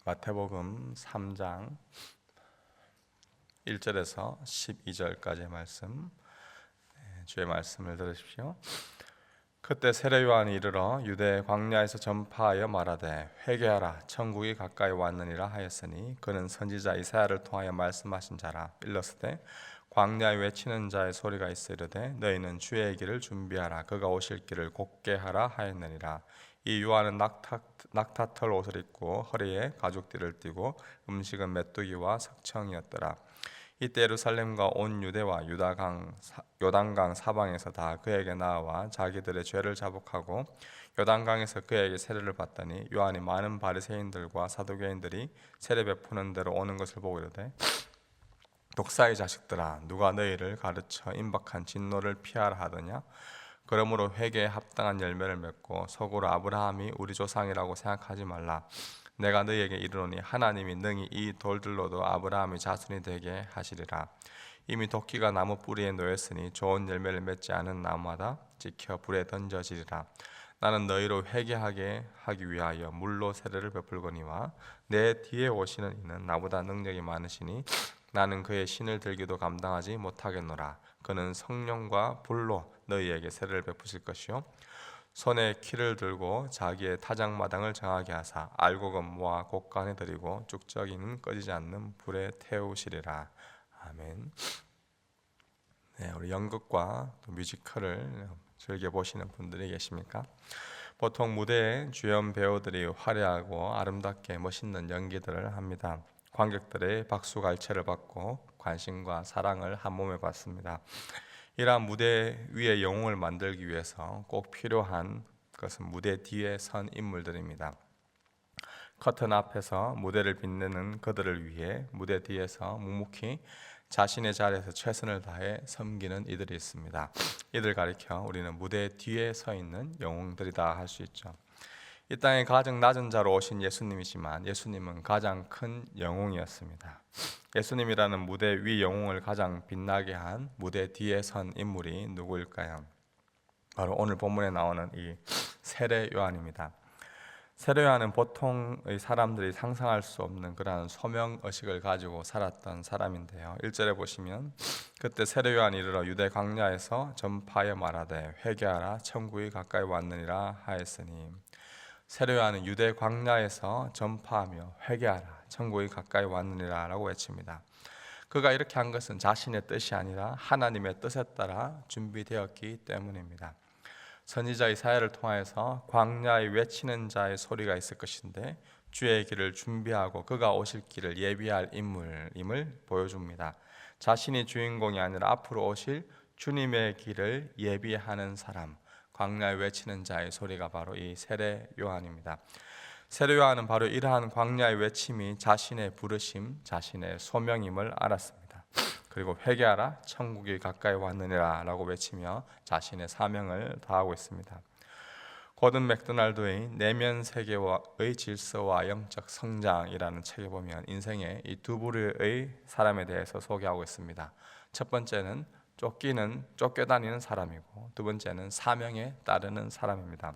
마태복음 3장 1절에서 12절까지의 말씀, 주의 말씀을 들으십시오. 그때 세례 요한이 이르러 유대 광야에서 전파하여 말하되 회개하라 천국이 가까이 왔느니라 하였으니 그는 선지자 이사야를 통하여 말씀하신 자라. 일렀으되 광야에 외치는 자의 소리가 있어 이르되 너희는 주의 길을 준비하라 그가 오실 길을 곧게 하라 하였느니라. 이 요한은 낙타털 옷을 입고 허리에 가죽띠를 띠고 음식은 메뚜기와 석청이었더라. 이때 예루살렘과 온 유대와 요단강 사방에서 다 그에게 나와 자기들의 죄를 자복하고 요단강에서 그에게 세례를 받더니 요한이 많은 바리새인들과 사두개인들이 세례 베푸는 대로 오는 것을 보고 이르되 독사의 자식들아 누가 너희를 가르쳐 임박한 진노를 피하라 하더냐. 그러므로 회개에 합당한 열매를 맺고 속으로 아브라함이 우리 조상이라고 생각하지 말라. 내가 너희에게 이르노니 하나님이 능히 이 돌들로도 아브라함의 자손이 되게 하시리라. 이미 도끼가 나무 뿌리에 놓였으니 좋은 열매를 맺지 않은 나무마다 지켜 불에 던져지리라. 나는 너희로 회개하게 하기 위하여 물로 세례를 베풀거니와 내 뒤에 오시는 이는 나보다 능력이 많으시니 나는 그의 신을 들기도 감당하지 못하겠노라. 그는 성령과 불로 너희에게 세례를 베푸실 것이요 손에 키를 들고 자기의 타작마당을 정하게 하사 알곡은 모아 곳간에 들이고 쭉저기는 꺼지지 않는 불에 태우시리라. 아멘. 네, 우리 연극과 뮤지컬을 즐겨 보시는 분들이 계십니까? 보통 무대에 주연 배우들이 화려하고 아름답게 멋있는 연기들을 합니다. 관객들의 박수갈채를 받고 관심과 사랑을 한몸에 받습니다. 이러한 무대 위의 영웅을 만들기 위해서 꼭 필요한 것은 무대 뒤에 선 인물들입니다. 커튼 앞에서 무대를 빛내는 그들을 위해 무대 뒤에서 묵묵히 자신의 자리에서 최선을 다해 섬기는 이들이 있습니다. 이들 가리켜 우리는 무대 뒤에 서 있는 영웅들이다 할 수 있죠. 이 땅에 가장 낮은 자로 오신 예수님이지만 예수님은 가장 큰 영웅이었습니다. 예수님이라는 무대 위 영웅을 가장 빛나게 한 무대 뒤에 선 인물이 누구일까요? 바로 오늘 본문에 나오는 이 세례 요한입니다. 세례 요한은 보통의 사람들이 상상할 수 없는 그러한 소명의식을 가지고 살았던 사람인데요. 1절에 보시면 그때 세례 요한이 이르러 유대 광야에서 전파하여 말하되 회개하라 천국이 가까이 왔느니라 하였으니 세례 요한은 유대 광야에서 전파하며 회개하라 천국이 가까이 왔느니라 라고 외칩니다. 그가 이렇게 한 것은 자신의 뜻이 아니라 하나님의 뜻에 따라 준비되었기 때문입니다. 선지자 이사야를 통하여서 광야에 외치는 자의 소리가 있을 것인데 주의 길을 준비하고 그가 오실 길을 예비할 인물임을 보여줍니다. 자신이 주인공이 아니라 앞으로 오실 주님의 길을 예비하는 사람, 광야에 외치는 자의 소리가 바로 이 세례 요한입니다. 세례 요한은 바로 이러한 광야의 외침이 자신의 부르심, 자신의 소명임을 알았습니다. 그리고 회개하라 천국이 가까이 왔느니라 라고 외치며 자신의 사명을 다하고 있습니다. 고든 맥도날드의 내면 세계의 질서와 영적 성장이라는 책에 보면 인생의 이 두 부류의 사람에 대해서 소개하고 있습니다. 첫 번째는 쫓겨다니는 사람이고 두 번째는 사명에 따르는 사람입니다.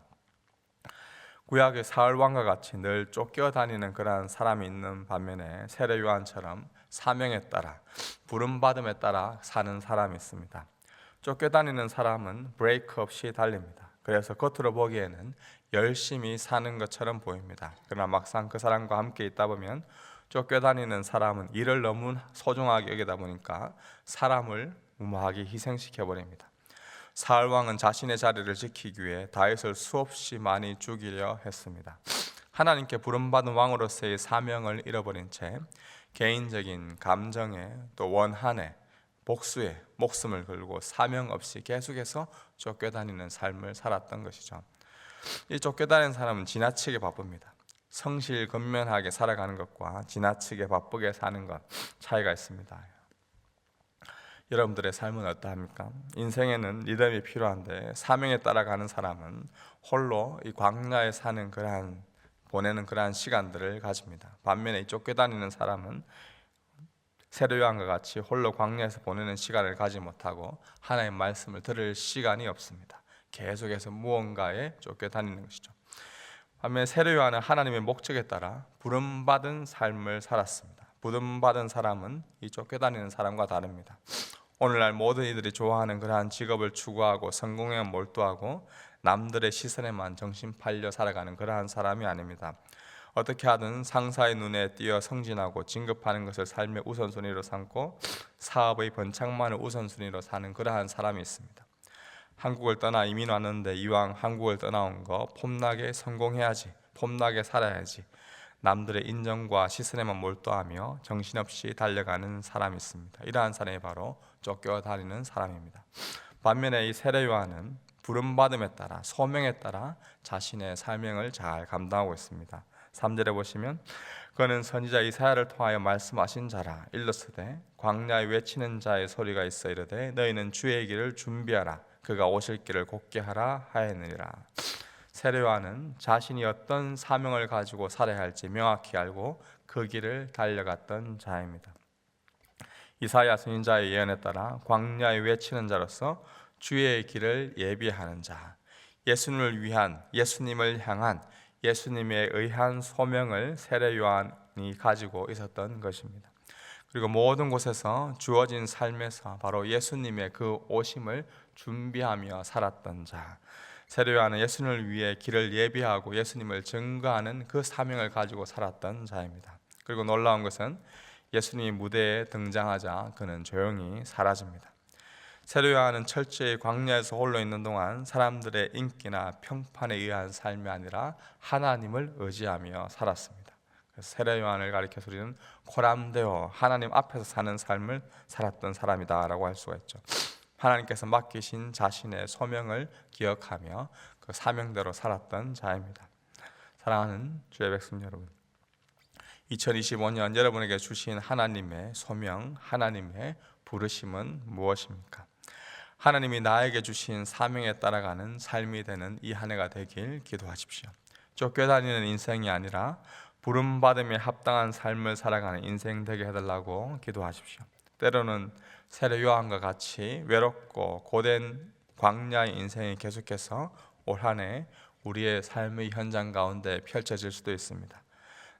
구약의 사울 왕과 같이 늘 쫓겨다니는 그러한 사람이 있는 반면에 세례 요한처럼 사명에 따라 부름받음에 따라 사는 사람이 있습니다. 쫓겨다니는 사람은 브레이크 없이 달립니다. 그래서 겉으로 보기에는 열심히 사는 것처럼 보입니다. 그러나 막상 그 사람과 함께 있다 보면 쫓겨다니는 사람은 일을 너무 소중하게 여기다 보니까 사람을 무모하게 희생시켜 버립니다. 사울 왕은 자신의 자리를 지키기 위해 다윗을 수없이 많이 죽이려 했습니다. 하나님께 부름받은 왕으로서의 사명을 잃어버린 채 개인적인 감정에 또 원한에 복수에 목숨을 걸고 사명 없이 계속해서 쫓겨다니는 삶을 살았던 것이죠. 이 쫓겨다니는 사람은 지나치게 바쁩니다. 성실건면하게 살아가는 것과 지나치게 바쁘게 사는 것 차이가 있습니다. 여러분들의 삶은 어떠합니까? 인생에는 리듬이 필요한데 사명에 따라가는 사람은 홀로 이 광야에 사는 보내는 그러한 시간들을 가집니다. 반면에 이 쫓겨다니는 사람은 세례 요한과 같이 홀로 광야에서 보내는 시간을 가지 못하고 하나님의 말씀을 들을 시간이 없습니다. 계속해서 무언가에 쫓겨다니는 것이죠. 반면에 세례 요한은 하나님의 목적에 따라 부름받은 삶을 살았습니다. 부름받은 사람은 이 쫓겨다니는 사람과 다릅니다. 오늘날 모든 이들이 좋아하는 그러한 직업을 추구하고 성공에 몰두하고 남들의 시선에만 정신 팔려 살아가는 그러한 사람이 아닙니다. 어떻게 하든 상사의 눈에 띄어 승진하고 진급하는 것을 삶의 우선순위로 삼고 사업의 번창만을 우선순위로 사는 그러한 사람이 있습니다. 한국을 떠나 이민 왔는데 이왕 한국을 떠나온 거 폼나게 성공해야지, 폼나게 살아야지, 남들의 인정과 시선에만 몰두하며 정신없이 달려가는 사람이 있습니다. 이러한 사람이 바로 쫓겨다니는 사람입니다. 반면에 이 세례 요한은 부름받음에 따라, 소명에 따라 자신의 사명을 잘 감당하고 있습니다. 3절에 보시면 그는 선지자 이사야를 통하여 말씀하신 자라. 일러스되 광야에 외치는 자의 소리가 있어 이르되 너희는 주의 길을 준비하라, 그가 오실 길을 곧게 하라 하였느니라. 세례 요한은 자신이 어떤 사명을 가지고 살아야 할지 명확히 알고 그 길을 달려갔던 자입니다. 이사야 선지자의 예언에 따라 광야에 외치는 자로서 주의 길을 예비하는 자, 예수님을 위한, 예수님을 향한, 예수님에 의한 소명을 세례 요한이 가지고 있었던 것입니다. 그리고 모든 곳에서 주어진 삶에서 바로 예수님의 그 오심을 준비하며 살았던 자, 세례 요한은 예수님을 위해 길을 예비하고 예수님을 증거하는 그 사명을 가지고 살았던 자입니다. 그리고 놀라운 것은 예수님이 무대에 등장하자 그는 조용히 사라집니다. 세례 요한은 철저히 광야에서 홀로 있는 동안 사람들의 인기나 평판에 의한 삶이 아니라 하나님을 의지하며 살았습니다. 그래서 세례 요한을 가리켜서 우리는 코람데오, 하나님 앞에서 사는 삶을 살았던 사람이다라고 할 수가 있죠. 하나님께서 맡기신 자신의 소명을 기억하며 그 사명대로 살았던 자입니다. 사랑하는 주의 백성 여러분, 2025년 여러분에게 주신 하나님의 소명, 하나님의 부르심은 무엇입니까? 하나님이 나에게 주신 사명에 따라가는 삶이 되는 이 한 해가 되길 기도하십시오. 쫓겨다니는 인생이 아니라 부름받음에 합당한 삶을 살아가는 인생 되게 해달라고 기도하십시오. 때로는 세례 요한과 같이 외롭고 고된 광야의 인생이 계속해서 올 한 해 우리의 삶의 현장 가운데 펼쳐질 수도 있습니다.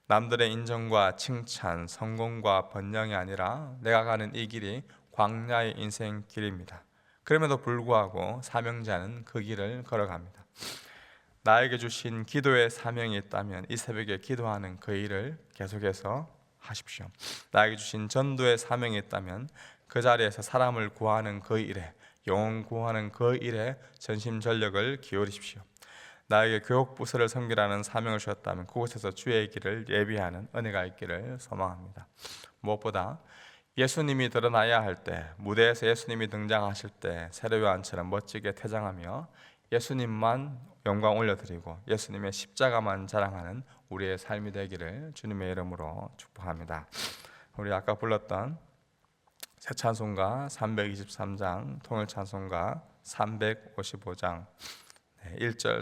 남들의 인정과 칭찬, 성공과 번영이 아니라 내가 가는 이 길이 광야의 인생 길입니다. 그럼에도 불구하고 사명자는 그 길을 걸어갑니다. 나에게 주신 기도의 사명이 있다면 이 새벽에 기도하는 그 일을 계속해서 하십시오. 나에게 주신 전도의 사명이 있다면 그 자리에서 사람을 구하는 그 일에, 영혼 구하는 그 일에 전심전력을 기울이십시오. 나에게 교육부서를 섬기라는 사명을 주셨다면 그곳에서 주의 길을 예비하는 은혜가 있기를 소망합니다. 무엇보다 예수님이 드러나야 할 때, 무대에서 예수님이 등장하실 때 세례 요한처럼 멋지게 퇴장하며 예수님만 영광 올려드리고 예수님의 십자가만 자랑하는 우리의 삶이 되기를 주님의 이름으로 축복합니다. 우리 아까 불렀던 새 찬송가 323장, 통일 찬송가 355장 1절